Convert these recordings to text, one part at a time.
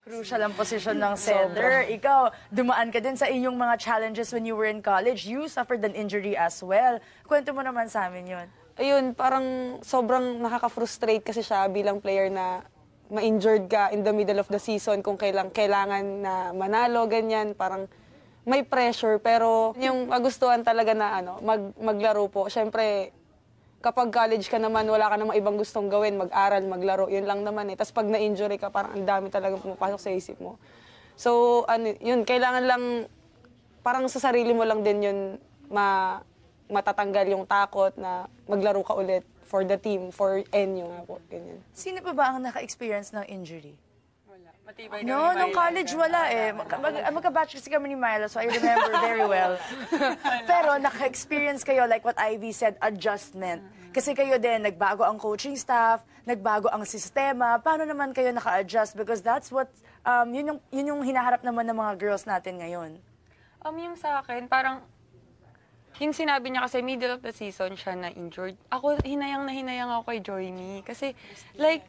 Crucial ang posisyon ng center. Ikaw, dumaan ka din sa inyong mga challenges when you were in college. You suffered an injury as well. Kwento mo naman sa amin yun. Ayun, parang sobrang nakaka-frustrate kasi siya bilang player na ma-injured ka in the middle of the season kung kailangan na manalo, ganyan. Parang may pressure, pero yung magustuhan talaga na maglaro po. Siyempre, kapag college ka naman, wala ka namang ibang gustong gawin, mag-aral, maglaro, yun lang naman eh. Tapos pag na-injury ka, parang ang dami talagang pumapasok sa isip mo. So, yun, kailangan lang, parang sa sarili mo lang din yun matatanggal yung takot na maglaro ka ulit for the team, for NU nga po, ganyan. Sino pa ba ang naka-experience ng injury? Matibay no, nung college wala eh. Magka-batch kasi kami ni Myla, so I remember very well. Pero naka-experience kayo, like what Ivy said, adjustment. Kasi kayo din, nagbago ang coaching staff, nagbago ang sistema. Paano naman kayo naka-adjust? Because that's what, yun yung hinaharap naman ng mga girls natin ngayon. Yung sa akin, parang, yung sinabi niya kasi middle of the season siya na-injured. Ako, hinayang ako kay Joymi. Kasi, like,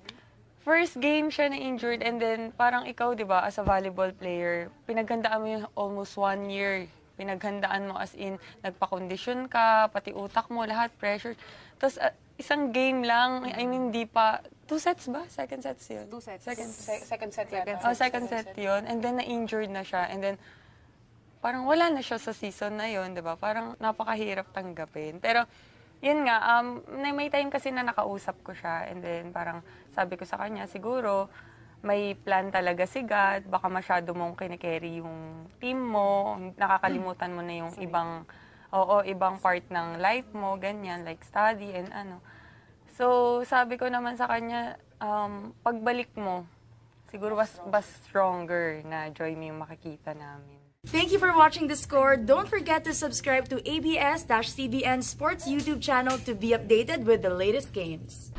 first game siya na-injured and then parang ikaw, di ba, as a volleyball player, pinaghandaan mo yung almost 1 year. Pinaghandaan mo as in, nagpa-condition ka, pati utak mo, lahat, pressure. Tapos isang game lang, I mean, di pa, 2 sets ba? Second sets yun? 2 sets. Second set yata. Second set yun. And then na-injured na siya. And then, parang wala na siya sa season na yun, di ba? Parang napakahirap tanggapin. Pero, yun nga, may time kasi na nakausap ko siya and then parang sabi ko sa kanya, siguro may plan talaga si God, baka masyado mong kinikerry yung team mo, nakakalimutan mo na yung ibang part ng life mo, ganyan, like study and ano. So, sabi ko naman sa kanya, pagbalik mo, siguro mas stronger na Joymi yung makikita namin. Thank you for watching The Score. Don't forget to subscribe to ABS-CBN Sports YouTube channel to be updated with the latest games.